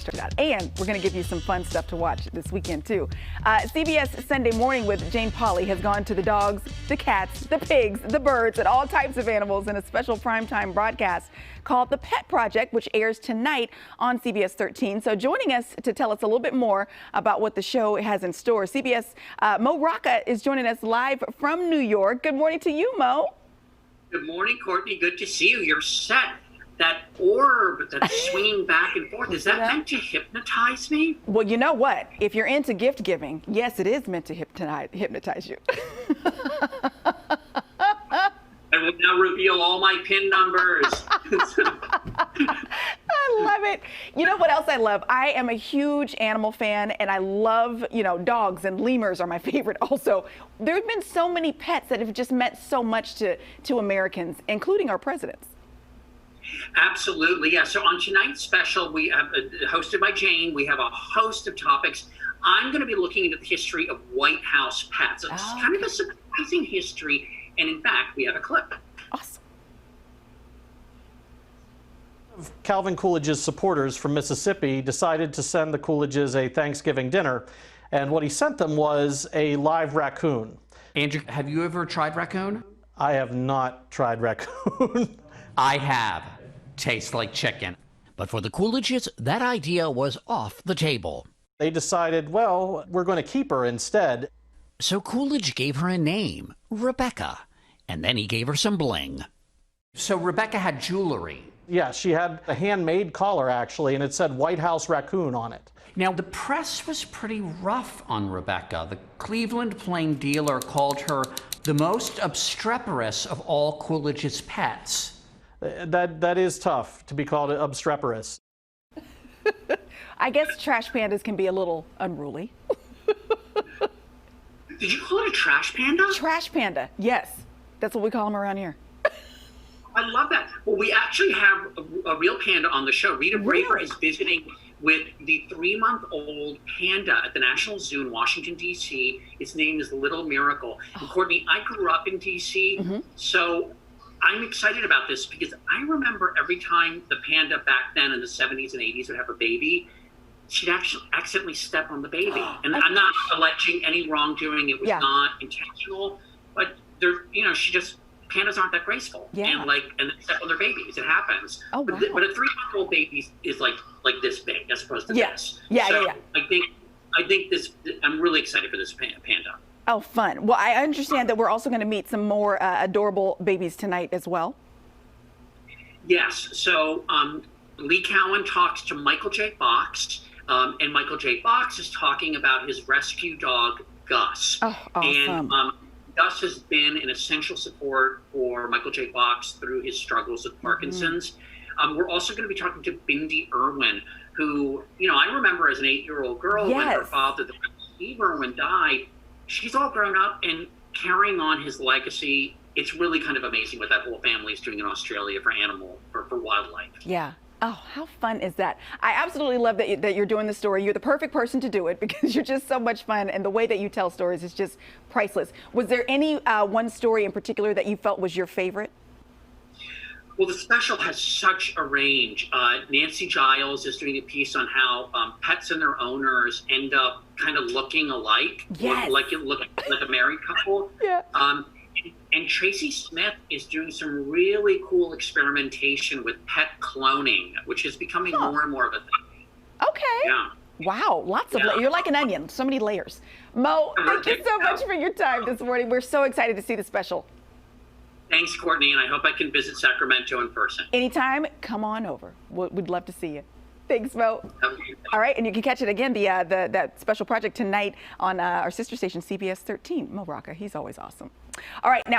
start out. And we're going to give you some fun stuff to watch this weekend, too. CBS Sunday Morning with Jane Pauley has gone to the dogs, the cats, the pigs, the birds, and all types of animals in a special primetime broadcast called The Pet Project, which airs tonight on CBS 13. So joining us to tell us a little bit more about what the show has in store, CBS Mo Rocca is joining us live from New York. Good morning to you, Mo. Good morning, Courtney. Good to see you. You're set. That orb that's swinging back and forth, is that meant to hypnotize me? Well, you know what? If you're into gift giving, yes, it is meant to hypnotize you. I will now reveal all my PIN numbers. I love it. You know what else I love? I am a huge animal fan, and I love, dogs, and lemurs are my favorite also. There have been so many pets that have just meant so much to Americans, including our presidents. Absolutely, yeah. So on tonight's special, we have hosted by Jane. We have a host of topics. I'm going to be looking into the history of White House pets. It's kind of a surprising history, and in fact, we have a clip. Awesome. Calvin Coolidge's supporters from Mississippi decided to send the Coolidges a Thanksgiving dinner, and what he sent them was a live raccoon. Andrew, have you ever tried raccoon? I have not tried raccoon. I have. Tastes like chicken. But for the Coolidges, that idea was off the table. They decided, well, we're going to keep her instead. So Coolidge gave her a name, Rebecca, and then he gave her some bling. So Rebecca had jewelry. Yeah, she had a handmade collar, actually, and it said White House Raccoon on it. Now, the press was pretty rough on Rebecca. The Cleveland Plain Dealer called her the most obstreperous of all Coolidge's pets. That is tough, to be called obstreperous. I guess trash pandas can be a little unruly. Did you call it a trash panda? Trash panda, yes. That's what we call them around here. I love that. Well, we actually have a real panda on the show. Rita Braver is visiting with the 3-month-old panda at the National Zoo in Washington, D.C. Its name is Little Miracle. And Courtney, I grew up in D.C., so I'm excited about this because I remember every time the panda back then in the 70s and 80s would have a baby, she'd actually accidentally step on the baby. And I'm not alleging any wrongdoing. It was not intentional, but pandas aren't that graceful. And they step on their babies. It happens. Oh, wow. But a 3-month-old baby is like this big as opposed to this. Yeah. I think this. I'm really excited for this panda. Oh, fun. Well, I understand that we're also going to meet some more adorable babies tonight as well. Yes. So Lee Cowan talks to Michael J. Fox, and Michael J. Fox is talking about his rescue dog, Gus. Oh, awesome. And Gus has been an essential support for Michael J. Fox through his struggles with Parkinson's. We're also going to be talking to Bindi Irwin, who, I remember as an 8-year-old girl when her father, Steve Irwin, died. She's all grown up and carrying on his legacy. It's really kind of amazing what that whole family is doing in Australia for wildlife. Yeah. Oh, how fun is that? I absolutely love that you're doing the story. You're the perfect person to do it because you're just so much fun, and the way that you tell stories is just priceless. Was there any one story in particular that you felt was your favorite? Well, the special has such a range. Nancy Giles is doing a piece on how pets and their owners end up kind of looking alike, like a married couple. And Tracy Smith is doing some really cool experimentation with pet cloning, which is becoming more and more of a thing. Okay. Yeah. Wow, lots of you're like an onion, so many layers. Mo, thank you so much for your time this morning. We're so excited to see the special. Thanks, Courtney, and I hope I can visit Sacramento in person. Anytime, come on over. We'd love to see you. Thanks, Mo. All right, and you can catch it again, that special project tonight on our sister station, CBS 13. Mo Rocca, he's always awesome. All right, now.